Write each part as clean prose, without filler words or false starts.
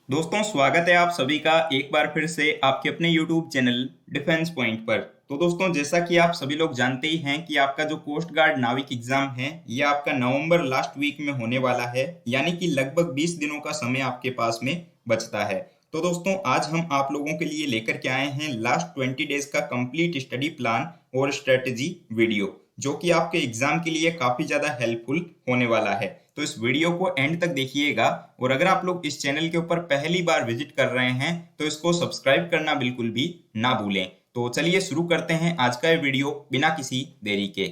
दोस्तों स्वागत है आप सभी का एक बार फिर से आपके अपने YouTube चैनल डिफेंस पॉइंट पर। तो दोस्तों जैसा कि आप सभी लोग जानते ही हैं कि आपका जो कोस्ट गार्ड नाविक एग्जाम है ये आपका नवंबर लास्ट वीक में होने वाला है, यानी कि लगभग 20 दिनों का समय आपके पास में बचता है। तो दोस्तों आज हम आप लोगों के लिए लेकर के आए हैं लास्ट 20 डेज का कंप्लीट स्टडी प्लान और स्ट्रेटेजी वीडियो, जो कि आपके एग्जाम के लिए काफी ज्यादा हेल्पफुल होने वाला है। तो इस वीडियो को एंड तक देखिएगा, और अगर आप लोग इस चैनल के ऊपर पहली बार विजिट कर रहे हैं तो इसको सब्सक्राइब करना बिल्कुल भी ना भूलें। तो चलिए शुरू करते हैं आज का ये वीडियो बिना किसी देरी के।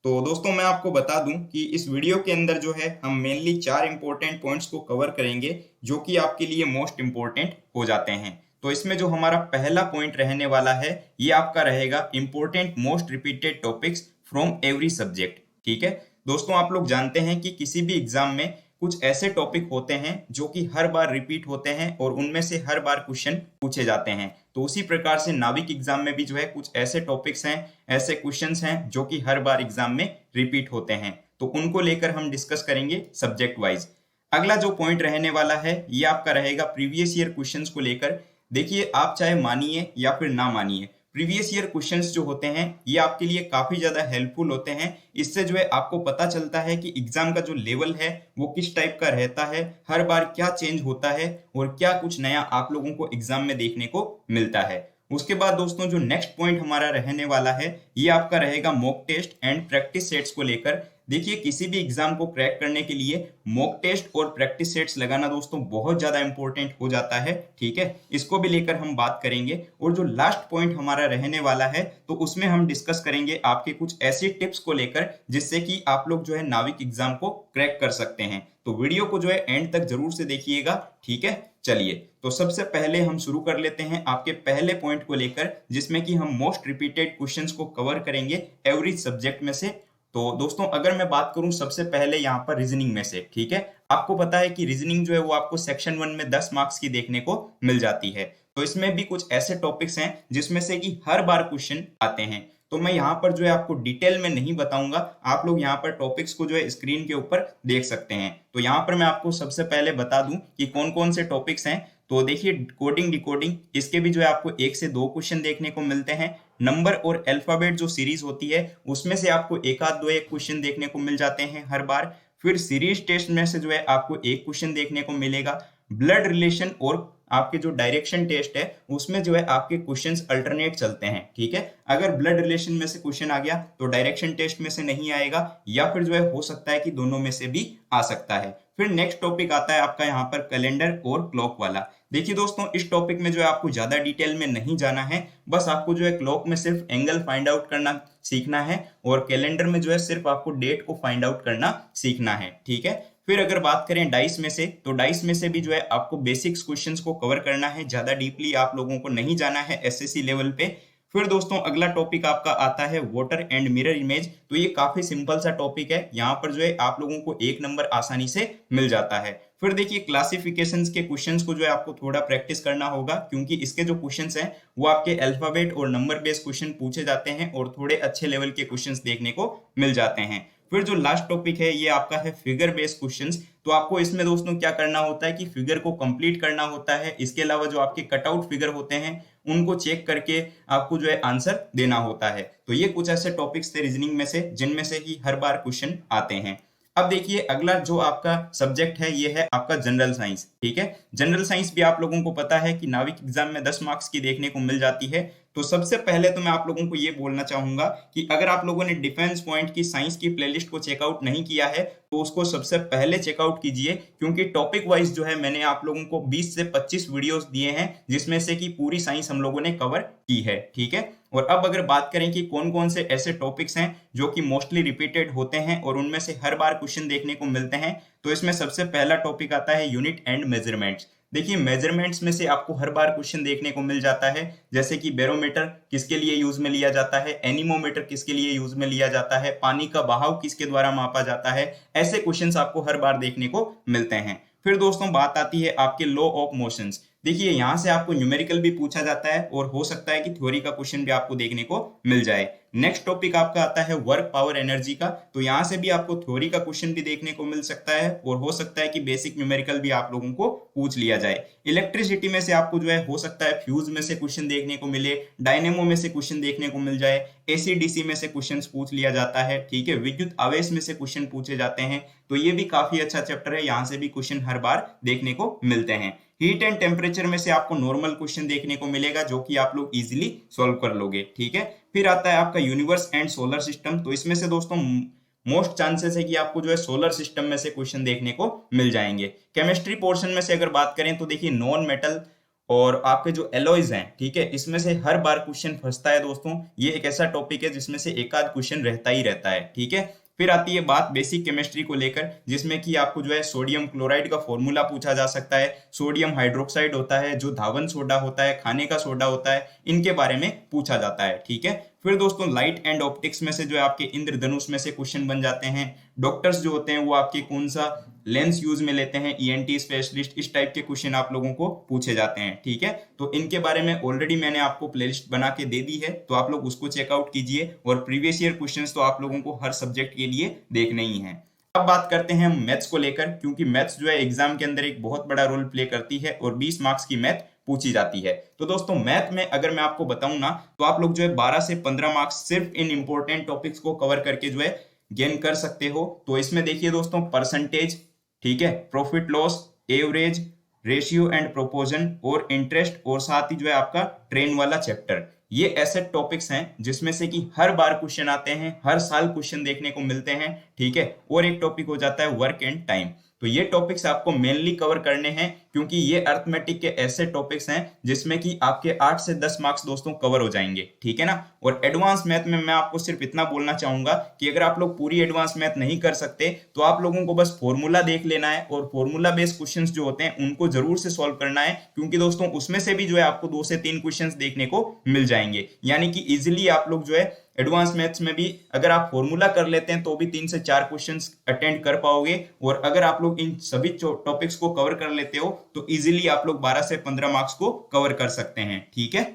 तो दोस्तों मैं आपको बता दूं कि इस वीडियो के अंदर जो है हम मेनली 4 इंपॉर्टेंट पॉइंट्स को कवर करेंगे जो कि आपके लिए मोस्ट इंपॉर्टेंट हो जाते हैं। तो इसमें जो हमारा पहला पॉइंट रहने वाला है ये आपका रहेगा important most repeated topics from every subject. ठीक है दोस्तों, आप लोग जानते हैं कि किसी भी एग्जाम में कुछ ऐसे टॉपिक होते हैं जो कि हर बार रिपीट होते हैं और उनमें से हर बार क्वेश्चन पूछे जाते हैं। तो उसी प्रकार से नाविक एग्जाम में भी जो है कुछ ऐसे टॉपिक्स हैं, ऐसे क्वेश्चंस हैं जो कि हर बार एग्जाम में रिपीट होते हैं। तो उनको लेकर हम डिस्कस करेंगे सब्जेक्ट वाइज। अगला जो पॉइंट रहने वाला है ये आपका रहेगा प्रीवियस ईयर क्वेश्चंस को लेकर। देखिए आप चाहे मानिए या फिर ना मानिए, प्रीवियस ईयर क्वेश्चंस जो होते हैं ये आपके लिए काफी ज्यादा हेल्पफुल होते हैं। इससे जो है आपको पता चलता है कि एग्जाम का जो लेवल है वो किस टाइप का रहता है, हर बार क्या चेंज होता है और क्या कुछ नया आप लोगों को एग्जाम में देखने को मिलता है। उसके बाद दोस्तों जो नेक्स्ट पॉइंट हमारा रहने वाला है ये आपका रहेगा mock test and practice sets को लेकर। देखिए किसी भी एग्जाम को क्रैक करने के लिए मॉक टेस्ट और प्रैक्टिस सेट्स लगाना दोस्तों बहुत ज्यादा इंपॉर्टेंट हो जाता है। ठीक है, इसको भी लेकर हम बात करेंगे। और जो लास्ट पॉइंट हमारा रहने वाला है तो उसमें हम डिस्कस करेंगे आपके कुछ ऐसी टिप्स को लेकर जिससे कि आप लोग जो है नाविक एग्जाम को क्रैक कर सकते हैं। तो वीडियो को जो है एंड तक जरूर से देखिएगा। ठीक है, चलिए तो सबसे पहले हम शुरू कर लेते हैं आपके पहले पॉइंट को लेकर, जिसमें कि हम मोस्ट रिपीटेड क्वेश्चंस को कवर करेंगे एवरी सब्जेक्ट में से। तो दोस्तों अगर मैं बात करूं सबसे पहले यहाँ पर रीजनिंग में से, ठीक है, आपको पता है कि रीजनिंग जो है वो आपको सेक्शन 1 में 10 मार्क्स की देखने को मिल जाती है। तो इसमें भी कुछ ऐसे टॉपिक्स हैं जिसमें से कि हर बार क्वेश्चन आते हैं। तो मैं यहाँ पर जो है आपको डिटेल में नहीं बताऊंगा, आप लोग यहाँ पर टॉपिक्स को जो है स्क्रीन के ऊपर देख सकते हैं। तो यहाँ पर मैं आपको सबसे पहले बता दूं कि कौन कौन से टॉपिक्स हैं। तो देखिए कोडिंग डिकोडिंग, इसके भी जो है आपको 1 से 2 क्वेश्चन देखने को मिलते हैं। नंबर और अल्फाबेट जो सीरीज होती है उसमें से आपको एक आध दो एक क्वेश्चन देखने को मिल जाते हैं हर बार। फिर सीरीज टेस्ट में से जो है आपको एक क्वेश्चन देखने को मिलेगा। ब्लड रिलेशन और आपके जो डायरेक्शन टेस्ट है उसमें जो है आपके क्वेश्चंस अल्टरनेट चलते हैं। ठीक है, अगर ब्लड रिलेशन में से क्वेश्चन आ गया तो डायरेक्शन टेस्ट में से नहीं आएगा, या फिर जो है हो सकता है कि दोनों में से भी आ सकता है। फिर नेक्स्ट टॉपिक आता है आपका यहाँ पर कैलेंडर और क्लॉक वाला। देखिए दोस्तों इस टॉपिक में जो है आपको ज्यादा डिटेल में नहीं जाना है, बस आपको जो है क्लॉक में सिर्फ एंगल फाइंड आउट करना सीखना है और कैलेंडर में जो है सिर्फ आपको डेट को फाइंड आउट करना सीखना है। ठीक है, फिर अगर बात करें डाइस में से, तो डाइस में से भी जो है आपको बेसिक्स क्वेश्चंस को कवर करना है, ज्यादा डीपली आप लोगों को नहीं जाना है एसएससी लेवल पे। फिर दोस्तों अगला टॉपिक आपका आता है वाटर एंड मिरर इमेज। तो ये काफी सिंपल सा टॉपिक है, यहाँ पर जो है आप लोगों को 1 नंबर आसानी से मिल जाता है। फिर देखिए क्लासिफिकेशंस के क्वेश्चंस को जो है आपको थोड़ा प्रैक्टिस करना होगा, क्योंकि इसके जो क्वेश्चंस हैं वो आपके अल्फाबेट और नंबर बेस्ड क्वेश्चन पूछे जाते हैं और थोड़े अच्छे लेवल के क्वेश्चंस देखने को मिल जाते हैं। फिर जो लास्ट टॉपिक है ये आपका है फिगर बेस्ड क्वेश्चंस। तो आपको इसमें दोस्तों क्या करना होता है कि फिगर को कंप्लीट करना होता है, इसके अलावा जो आपके कटआउट फिगर होते हैं उनको चेक करके आपको जो है आंसर देना होता है। तो ये कुछ ऐसे टॉपिक्स थे रीजनिंग में से जिनमें से ही हर बार क्वेश्चन आते हैं। अब देखिए अगला जो आपका सब्जेक्ट है ये है आपका जनरल साइंस। ठीक है, जनरल साइंस भी आप लोगों को पता है कि नाविक एग्जाम में 10 मार्क्स की देखने को मिल जाती है। तो सबसे पहले तो मैं आप लोगों को ये बोलना चाहूंगा कि अगर आप लोगों ने डिफेंस पॉइंट की साइंस की प्लेलिस्ट को चेकआउट नहीं किया है तो उसको सबसे पहले चेकआउट कीजिए, क्योंकि टॉपिक वाइज जो है मैंने आप लोगों को 20 से 25 वीडियोस दिए हैं जिसमें से कि पूरी साइंस हम लोगों ने कवर की है। ठीक है, और अब अगर बात करें कि कौन कौन से ऐसे टॉपिक्स हैं जो कि मोस्टली रिपीटेड होते हैं और उनमें से हर बार क्वेश्चन देखने को मिलते हैं, तो इसमें सबसे पहला टॉपिक आता है यूनिट एंड मेजरमेंट्स। देखिए मेजरमेंट्स में से आपको हर बार क्वेश्चन देखने को मिल जाता है, जैसे कि बैरोमीटर किसके लिए यूज में लिया जाता है, एनीमोमीटर किसके लिए यूज में लिया जाता है, पानी का बहाव किसके द्वारा मापा जाता है। ऐसे क्वेश्चंस आपको हर बार देखने को मिलते हैं। फिर दोस्तों बात आती है आपके लॉ ऑफ मोशंस। देखिए यहाँ से आपको न्यूमेरिकल भी पूछा जाता है और हो सकता है कि थ्योरी का क्वेश्चन भी आपको देखने को मिल जाए। नेक्स्ट टॉपिक आपका आता है वर्क पावर एनर्जी का, तो यहाँ से भी आपको थ्योरी का क्वेश्चन भी देखने को मिल सकता है और हो सकता है कि बेसिक न्यूमेरिकल भी आप लोगों को पूछ लिया जाए। इलेक्ट्रिसिटी में से आपको जो है हो सकता है फ्यूज में से क्वेश्चन देखने को मिले, डायनेमो में से क्वेश्चन देखने को मिल जाए, एसी डीसी में से क्वेश्चन पूछ लिया जाता है, ठीक है, विद्युत आवेश में से क्वेश्चन पूछे जाते हैं। तो ये भी काफी अच्छा चैप्टर है, यहाँ से भी क्वेश्चन हर बार देखने को मिलते हैं। हीट एंड टेम्परेचर में से आपको नॉर्मल क्वेश्चन देखने को मिलेगा जो कि आप लोग इजीली सॉल्व कर लोगे, ठीक है। फिर आता है आपका यूनिवर्स एंड सोलर सिस्टम, तो इसमें से दोस्तों मोस्ट चांसेस है कि आपको जो है सोलर सिस्टम में से क्वेश्चन देखने को मिल जाएंगे। केमिस्ट्री पोर्शन में से अगर बात करें तो देखिए नॉन मेटल और आपके जो एलॉयज हैं, ठीक है, इसमें से हर बार क्वेश्चन फंसता है दोस्तों। ये एक ऐसा टॉपिक है जिसमें से एक आध क्वेश्चन रहता ही रहता है, ठीक है। फिर आती है बात बेसिक केमिस्ट्री को लेकर, जिसमें कि आपको जो है सोडियम क्लोराइड का फॉर्मूला पूछा जा सकता है, सोडियम हाइड्रोक्साइड होता है, जो धावन सोडा होता है, खाने का सोडा होता है, इनके बारे में पूछा जाता है, ठीक है। फिर दोस्तों लाइट एंड ऑप्टिक्स में से जो है आपके इंद्रधनुष में से क्वेश्चन बन जाते हैं। डॉक्टर्स जो होते हैं वो आपके कौन सा लेंस यूज में लेते हैं, ईएनटी स्पेशलिस्ट, इस टाइप के क्वेश्चन आप लोगों को पूछे जाते हैं, ठीक है। तो इनके बारे में ऑलरेडी मैंने आपको प्लेलिस्ट बना के दे दी है, तो आप लोग उसको चेकआउट कीजिए और प्रीवियस ईयर क्वेश्चंस तो आप लोगों को हर सब्जेक्ट के लिए देखने ही हैं। अब बात करते हैं मैथ्स को लेकर, क्योंकि मैथ्स जो है एग्जाम के अंदर एक बहुत बड़ा रोल प्ले करती है और 20 मार्क्स की मैथ पूछी जाती है। तो दोस्तों मैथ में अगर मैं आपको बताऊं ना, तो आप लोग जो है 12 से 15 मार्क्स सिर्फ इन इंपॉर्टेंट टॉपिक्स को कवर करके जो है गेन कर सकते हो। तो इसमें देखिए दोस्तों परसेंटेज, ठीक है, profit loss, average, ratio and proportion और इंटरेस्ट, और साथ ही जो है आपका ट्रेन वाला चैप्टर, ये ऐसे टॉपिक्स हैं जिसमें से कि हर बार क्वेश्चन आते हैं, हर साल क्वेश्चन देखने को मिलते हैं, ठीक है। और एक टॉपिक हो जाता है वर्क एंड टाइम। तो ये टॉपिक्स आपको मेनली कवर करने हैं, क्योंकि ये अर्थमेटिक के ऐसे टॉपिक्स हैं जिसमें कि आपके 8 से 10 मार्क्स दोस्तों कवर हो जाएंगे, ठीक है ना। और एडवांस मैथ में मैं आपको सिर्फ इतना बोलना चाहूंगा कि अगर आप लोग पूरी एडवांस मैथ नहीं कर सकते तो आप लोगों को बस फॉर्मूला देख लेना है और फॉर्मूला बेस्ड क्वेश्चंस जो होते हैं उनको जरूर से सॉल्व करना है, क्योंकि दोस्तों उसमें से भी जो है आपको 2 से 3 क्वेश्चंस देखने को मिल जाएंगे। यानी कि इजिली आप लोग जो है एडवांस मैथ्स में भी अगर आप फॉर्मूला कर लेते हैं तो भी 3 से 4 क्वेश्चंस अटेंड कर पाओगे, और अगर आप लोग इन सभी टॉपिक्स को कवर कर लेते हो तो इजीली आप लोग 12 से 15 मार्क्स को कवर कर सकते हैं, ठीक है।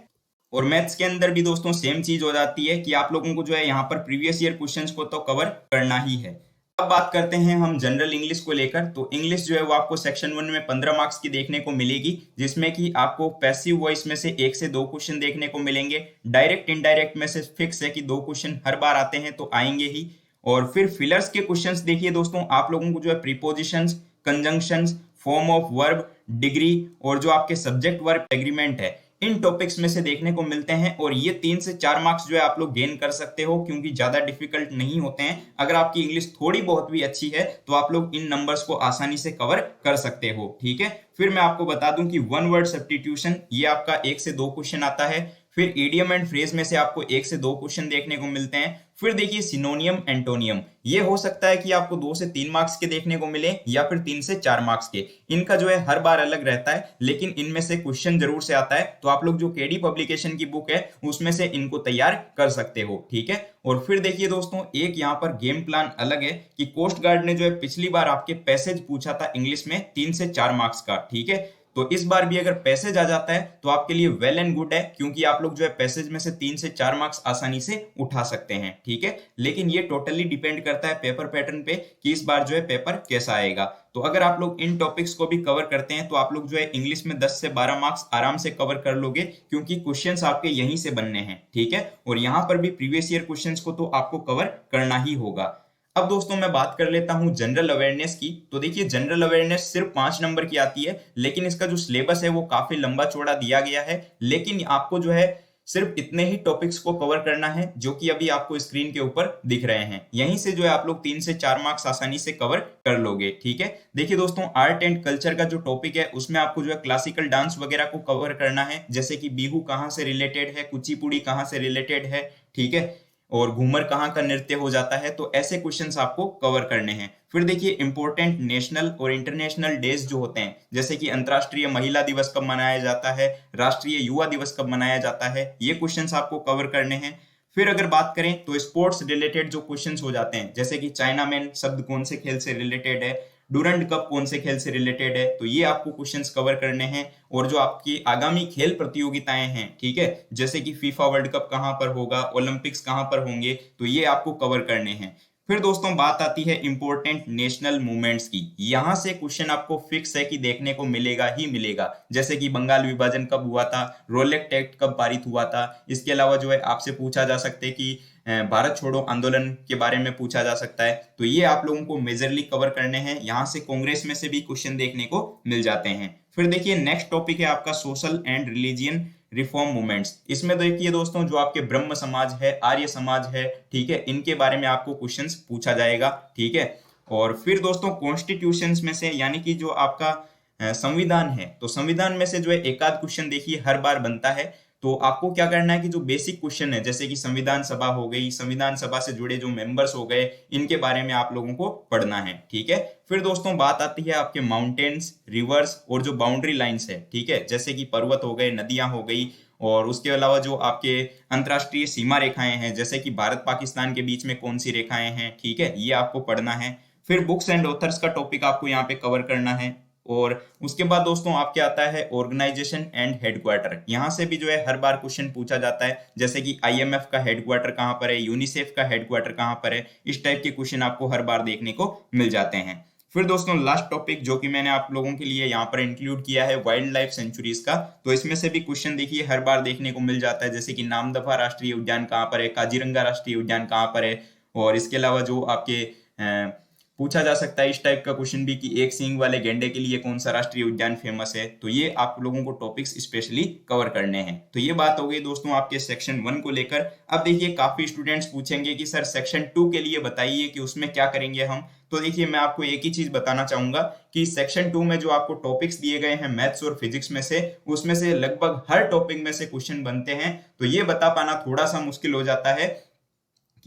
और मैथ्स के अंदर भी दोस्तों सेम चीज हो जाती है कि आप लोगों को जो है यहाँ पर प्रीवियस ईयर क्वेश्चंस को तो कवर करना ही है। अब बात करते हैं हम जनरल इंग्लिश को लेकर, तो इंग्लिश जो है वो आपको सेक्शन 1 में 15 मार्क्स की देखने को मिलेगी, जिसमें कि आपको पैसिव वॉइस में से 1 से 2 क्वेश्चन देखने को मिलेंगे। डायरेक्ट इनडायरेक्ट में से फिक्स है कि 2 क्वेश्चन हर बार आते हैं तो आएंगे ही। और फिर फिलर्स के क्वेश्चंस देखिए दोस्तों, आप लोगों को जो है prepositions, conjunctions, form of verb, degree और जो आपके सब्जेक्ट वर्ब एग्रीमेंट है, इन टॉपिक्स में से देखने को मिलते हैं। और ये 3 से 4 मार्क्स जो है आप लोग गेन कर सकते हो, क्योंकि ज्यादा डिफिकल्ट नहीं होते हैं। अगर आपकी इंग्लिश थोड़ी बहुत भी अच्छी है तो आप लोग इन नंबर्स को आसानी से कवर कर सकते हो, ठीक है। फिर मैं आपको बता दूं कि वन वर्ड सब्स्टिट्यूशन, ये आपका 1 से 2 क्वेश्चन आता है। फिर इडियम एंड फ्रेज में से आपको 1 से 2 क्वेश्चन देखने को मिलते हैं। फिर देखिए सिनोनियम एंटोनियम, ये हो सकता है कि आपको 2 से 3 मार्क्स के देखने को मिले या फिर 3 से 4 मार्क्स के। इनका जो है हर बार अलग रहता है, लेकिन इनमें से क्वेश्चन जरूर से आता है। तो आप लोग जो केडी पब्लिकेशन की बुक है उसमें से इनको तैयार कर सकते हो, ठीक है। और फिर देखिए दोस्तों एक यहाँ पर गेम प्लान अलग है कि कोस्ट गार्ड ने जो है पिछली बार आपके पैसेज पूछा था इंग्लिश में 3 से 4 मार्क्स का, ठीक है। तो इस बार भी अगर पैसेज आ जाता है तो आपके लिए वेल एंड गुड है, क्योंकि आप लोग जो है पैसेज में से 3 से 4 मार्क्स आसानी से उठा सकते हैं, ठीक है। लेकिन ये टोटली डिपेंड करता है पेपर पैटर्न पे कि इस बार जो है पेपर कैसा आएगा। तो अगर आप लोग इन टॉपिक्स को भी कवर करते हैं तो आप लोग जो है इंग्लिश में 10 से 12 मार्क्स आराम से कवर कर लोगे, क्योंकि क्वेश्चंस आपके यहीं से बनने हैं, ठीक है। और यहाँ पर भी प्रीवियस ईयर क्वेश्चंस को तो आपको कवर करना ही होगा। अब दोस्तों मैं बात कर लेता हूं जनरल अवेयरनेस की। तो देखिए जनरल अवेयरनेस सिर्फ 5 नंबर की आती है, लेकिन इसका जो सिलेबस है वो काफी लंबा चौड़ा दिया गया है। लेकिन आपको जो है सिर्फ इतने ही टॉपिक्स को कवर करना है जो कि अभी आपको स्क्रीन के ऊपर दिख रहे हैं। यहीं से जो है आप लोग 3 से 4 मार्क्स आसानी से कवर कर लोगे, ठीक है। देखिए दोस्तों आर्ट एंड कल्चर का जो टॉपिक है उसमें आपको जो है क्लासिकल डांस वगैरह को कवर करना है, जैसे कि बिहू कहाँ से रिलेटेड है, कुचिपुड़ी कहाँ से रिलेटेड है, ठीक है, और घूमर कहाँ का नृत्य हो जाता है। तो ऐसे क्वेश्चंस आपको कवर करने हैं। फिर देखिए इंपॉर्टेंट नेशनल और इंटरनेशनल डेज जो होते हैं, जैसे कि अंतर्राष्ट्रीय महिला दिवस कब मनाया जाता है, राष्ट्रीय युवा दिवस कब मनाया जाता है, ये क्वेश्चंस आपको कवर करने हैं। फिर अगर बात करें तो स्पोर्ट्स रिलेटेड जो क्वेश्चंस हो जाते हैं, जैसे कि चाइना मैन शब्द कौन से खेल से रिलेटेड है, डूरंड कप कौन से खेल से रिलेटेड है, तो ये आपको क्वेश्चंस कवर करने हैं। और जो आपकी आगामी खेल प्रतियोगिताएं हैं, ठीक है, जैसे कि फीफा वर्ल्ड कप कहाँ पर होगा, ओलंपिक्स कहाँ पर होंगे, तो ये आपको कवर करने हैं। फिर दोस्तों बात आती है इंपॉर्टेंट नेशनल मूवमेंट्स की। यहां से क्वेश्चन आपको फिक्स है कि देखने को मिलेगा ही मिलेगा, जैसे कि बंगाल विभाजन कब हुआ था, रोलेक्ट एक्ट कब पारित हुआ था। इसके अलावा जो है आपसे पूछा जा सकता है कि भारत छोड़ो आंदोलन के बारे में पूछा जा सकता है। तो ये आप लोगों को मेजरली कवर करने हैं। यहाँ से कांग्रेस में से भी क्वेश्चन देखने को मिल जाते हैं। फिर देखिए नेक्स्ट टॉपिक है आपका social and religion reform movements. इसमें देखिए दोस्तों जो आपके ब्रह्म समाज है, आर्य समाज है, ठीक है, इनके बारे में आपको क्वेश्चंस पूछा जाएगा, ठीक है। और फिर दोस्तों कॉन्स्टिट्यूशंस में से, यानी कि जो आपका संविधान है, तो संविधान में से जो है एक आध क्वेश्चन देखिए हर बार बनता है। तो आपको क्या करना है कि जो बेसिक क्वेश्चन है, जैसे कि संविधान सभा हो गई, संविधान सभा से जुड़े जो मेंबर्स हो गए, इनके बारे में आप लोगों को पढ़ना है, ठीक है। फिर दोस्तों बात आती है आपके माउंटेन्स, रिवर्स और जो बाउंड्री लाइंस है, ठीक है, जैसे कि पर्वत हो गए, नदियां हो गई, और उसके अलावा जो आपके अंतरराष्ट्रीय सीमा रेखाएं हैं, जैसे कि भारत पाकिस्तान के बीच में कौन सी रेखाएं हैं, ठीक है, ये आपको पढ़ना है। फिर बुक्स एंड ऑथर्स का टॉपिक आपको यहाँ पे कवर करना है। और उसके बाद दोस्तों आपके आता है ऑर्गेनाइजेशन एंड हेडक्वार्टर। यहाँ से भी जो है हर बार क्वेश्चन पूछा जाता है, जैसे कि आईएमएफ का हेडक्वार्टर कहाँ पर है, यूनिसेफ का हेडक्वार्टर कहाँ पर है। इस टाइप के क्वेश्चन आपको हर बार देखने को मिल जाते हैं। फिर दोस्तों लास्ट टॉपिक जो कि मैंने आप लोगों के लिए यहाँ पर इंक्लूड किया है, वाइल्ड लाइफ सेंचुरीज का। तो इसमें से भी क्वेश्चन देखिए हर बार देखने को मिल जाता है, जैसे कि नामदफा राष्ट्रीय उद्यान कहाँ पर है, काजीरंगा राष्ट्रीय उद्यान कहाँ पर है। और इसके अलावा जो आपके पूछा जा सकता है इस टाइप का क्वेश्चन भी कि एक सींग वाले गेंडे के लिए कौन सा राष्ट्रीय उद्यान फेमस है। तो ये आप लोगों को टॉपिक्स स्पेशली कवर करने हैं। तो ये बात हो गई दोस्तों आपके सेक्शन 1 को लेकर। अब देखिए काफी स्टूडेंट्स पूछेंगे कि सर सेक्शन 2 के लिए बताइए कि उसमें क्या करेंगे हम। तो देखिए मैं आपको एक ही चीज बताना चाहूंगा कि सेक्शन 2 में जो आपको टॉपिक्स दिए गए हैं मैथ्स और फिजिक्स में से, उसमें से लगभग हर टॉपिक में से क्वेश्चन बनते हैं। तो ये बता पाना थोड़ा सा मुश्किल हो जाता है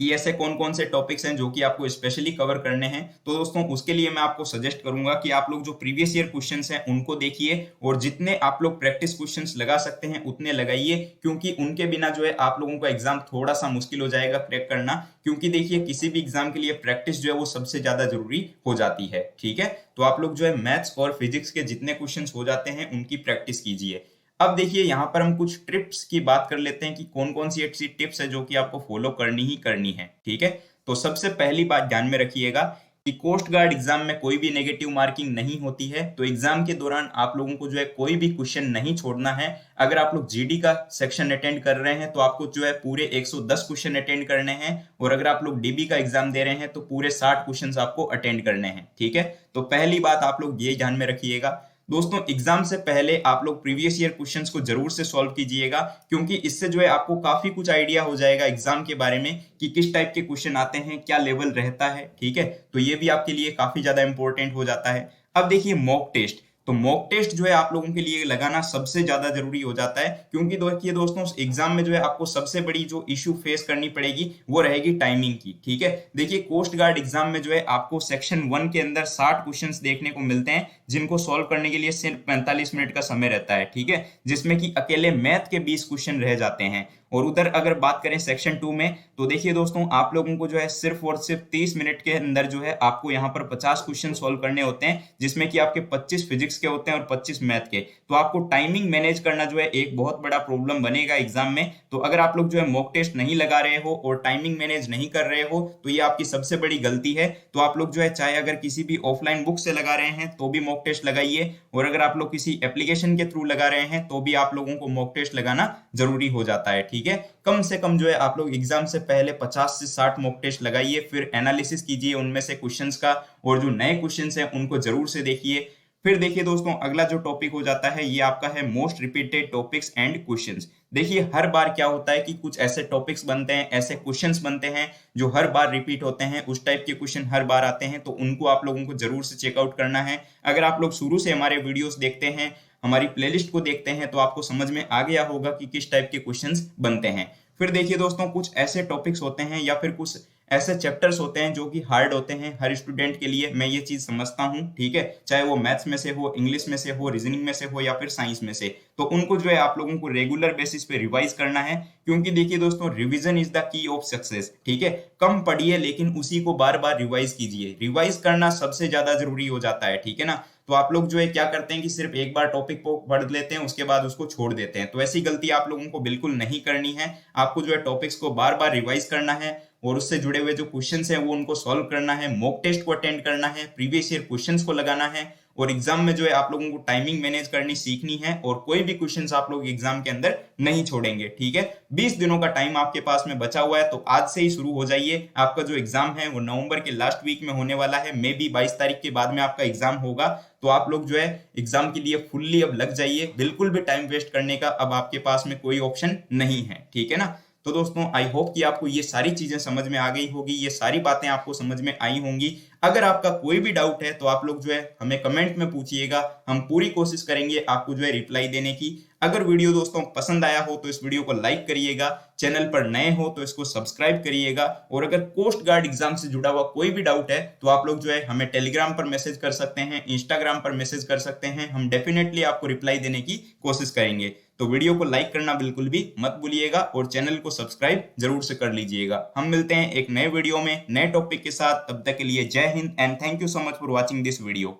कि ऐसे कौन कौन से टॉपिक्स हैं जो कि आपको स्पेशली कवर करने हैं। तो दोस्तों उसके लिए मैं आपको सजेस्ट करूंगा कि आप लोग जो प्रीवियस ईयर क्वेश्चंस हैं उनको देखिए, और जितने आप लोग प्रैक्टिस क्वेश्चंस लगा सकते हैं उतने लगाइए, क्योंकि उनके बिना जो है आप लोगों का एग्जाम थोड़ा सा मुश्किल हो जाएगा क्रैक करना। क्योंकि देखिए किसी भी एग्जाम के लिए प्रैक्टिस जो है वो सबसे ज्यादा जरूरी हो जाती है, ठीक है। तो आप लोग जो है मैथ्स और फिजिक्स के जितने क्वेश्चन हो जाते हैं उनकी प्रैक्टिस कीजिए। अब देखिए यहाँ पर हम कुछ टिप्स की बात कर लेते हैं कि कौन कौन सी ऐसी टिप्स है जो कि आपको फॉलो करनी ही करनी है, ठीक है। तो सबसे पहली बात ध्यान में रखिएगा कि कोस्ट गार्ड एग्जाम में कोई भी नेगेटिव मार्किंग नहीं होती है। तो एग्जाम के दौरान आप लोगों को जो है कोई भी क्वेश्चन नहीं छोड़ना है। अगर आप लोग जीडी का सेक्शन अटेंड कर रहे हैं तो आपको जो है पूरे 110 क्वेश्चन अटेंड करने हैं, और अगर आप लोग डीबी का एग्जाम दे रहे हैं तो पूरे 60 क्वेश्चन आपको अटेंड करने हैं, ठीक है। तो पहली बात आप लोग ये ध्यान में रखिएगा। दोस्तों एग्जाम से पहले आप लोग प्रीवियस ईयर क्वेश्चंस को जरूर से सॉल्व कीजिएगा, क्योंकि इससे जो है आपको काफी कुछ आइडिया हो जाएगा एग्जाम के बारे में कि किस टाइप के क्वेश्चन आते हैं, क्या लेवल रहता है, ठीक है। तो ये भी आपके लिए काफी ज्यादा इंपॉर्टेंट हो जाता है। अब देखिए मॉक टेस्ट। तो मॉक टेस्ट जो है आप लोगों के लिए लगाना सबसे ज्यादा जरूरी हो जाता है, क्योंकि देखिए दोस्तों एग्जाम में जो है आपको सबसे बड़ी जो इश्यू फेस करनी पड़ेगी वो रहेगी टाइमिंग की, ठीक है। देखिए कोस्ट गार्ड एग्जाम में जो है आपको सेक्शन 1 के अंदर 60 क्वेश्चंस देखने को मिलते हैं, जिनको सॉल्व करने के लिए सिर्फ 45 मिनट का समय रहता है, ठीक है, जिसमें कि अकेले मैथ के 20 क्वेश्चन रह जाते हैं। और उधर अगर बात करें सेक्शन 2 में, तो देखिए दोस्तों आप लोगों को जो है सिर्फ और सिर्फ 30 मिनट के अंदर जो है आपको यहाँ पर 50 क्वेश्चन सॉल्व करने होते हैं, जिसमें कि आपके 25 फिजिक्स के होते हैं और 25 मैथ के। तो आपको टाइमिंग मैनेज करना जो है एक बहुत बड़ा प्रॉब्लम बनेगा एग्जाम में। तो अगर आप लोग जो है मॉक टेस्ट नहीं लगा रहे हो और टाइमिंग मैनेज नहीं कर रहे हो तो ये आपकी सबसे बड़ी गलती है। तो आप लोग जो है चाहे अगर किसी भी ऑफलाइन बुक से लगा रहे हैं तो भी मॉक टेस्ट लगाइए, और अगर आप लोग किसी एप्लीकेशन के थ्रू लगा रहे हैं तो भी आप लोगों को मॉक टेस्ट लगाना जरूरी हो जाता है, ठीक है। कम से कम जो है आप लोग एग्जाम से पहले 50 से 60 मॉक टेस्ट लगाइए, फिर एनालिसिस कीजिए उनमें से क्वेश्चंस का, और जो नए क्वेश्चंस हैं उनको जरूर से देखिए। फिर देखिए दोस्तों अगला जो टॉपिक हो जाता है ये आपका है most repeated topics and questions. देखिए हर बार क्या होता है कि कुछ ऐसे टॉपिक्स बनते हैं, ऐसे क्वेश्चंस बनते हैं जो हर बार रिपीट होते हैं, उस टाइप के क्वेश्चन हर बार आते हैं, तो उनको आप लोगों को जरूर से चेकआउट करना है। अगर आप लोग शुरू से हमारे वीडियोस देखते हैं, हमारी प्लेलिस्ट को देखते हैं, तो आपको समझ में आ गया होगा कि किस टाइप के क्वेश्चंस बनते हैं। फिर देखिए दोस्तों कुछ ऐसे टॉपिक्स होते हैं या फिर कुछ ऐसे चैप्टर्स होते हैं जो कि हार्ड होते हैं हर स्टूडेंट के लिए, मैं ये चीज समझता हूँ, ठीक है, चाहे वो मैथ्स में से हो, इंग्लिश में से हो, रीजनिंग में से हो या फिर साइंस में से। तो उनको जो है आप लोगों को रेगुलर बेसिस पे रिवाइज करना है, क्योंकि देखिए दोस्तों, revision is the key of success, ठीक है। कम पढ़िए लेकिन उसी को बार बार रिवाइज कीजिए, रिवाइज करना सबसे ज्यादा जरूरी हो जाता है, ठीक है ना। तो आप लोग जो है क्या करते हैं कि सिर्फ एक बार टॉपिक को पढ़ लेते हैं, उसके बाद उसको छोड़ देते हैं। तो ऐसी गलती आप लोगों को बिल्कुल नहीं करनी है। आपको जो है टॉपिक्स को बार बार रिवाइज करना है और उससे जुड़े हुए जो क्वेश्चंस हैं वो उनको सॉल्व करना है, मॉक टेस्ट को अटेंड करना है, प्रीवियस ईयर क्वेश्चंस को लगाना है, और एग्जाम में जो है आप लोगों को टाइमिंग मैनेज करनी सीखनी है, और कोई भी क्वेश्चंस आप लोग एग्जाम के अंदर नहीं छोड़ेंगे, ठीक है। 20 दिनों का टाइम आपके पास में बचा हुआ है, तो आज से ही शुरू हो जाइए। आपका जो एग्जाम है वो नवंबर के लास्ट वीक में होने वाला है, मे बी 22 तारीख के बाद में आपका एग्जाम होगा। तो आप लोग जो है एग्जाम के लिए फुल्ली अब लग जाइए, बिल्कुल भी टाइम वेस्ट करने का अब आपके पास में कोई ऑप्शन नहीं है, ठीक है ना। तो दोस्तों, आई होप कि आपको ये सारी चीजें समझ में आ गई होगी, ये सारी बातें आपको समझ में आई होंगी। अगर आपका कोई भी डाउट है तो आप लोग जो है हमें कमेंट में पूछिएगा, हम पूरी कोशिश करेंगे आपको जो है रिप्लाई देने की। अगर वीडियो दोस्तों पसंद आया हो तो इस वीडियो को लाइक करिएगा, चैनल पर नए हो तो इसको सब्सक्राइब करिएगा, और अगर कोस्ट गार्ड एग्जाम से जुड़ा हुआ कोई भी डाउट है तो आप लोग जो है हमें टेलीग्राम पर मैसेज कर सकते हैं, इंस्टाग्राम पर मैसेज कर सकते हैं, हम डेफिनेटली आपको रिप्लाई देने की कोशिश करेंगे। तो वीडियो को लाइक करना बिल्कुल भी मत भूलिएगा और चैनल को सब्सक्राइब जरूर से कर लीजिएगा। हम मिलते हैं एक नए वीडियो में नए टॉपिक के साथ, तब तक के लिए जय Hind and thank you so much for watching this video.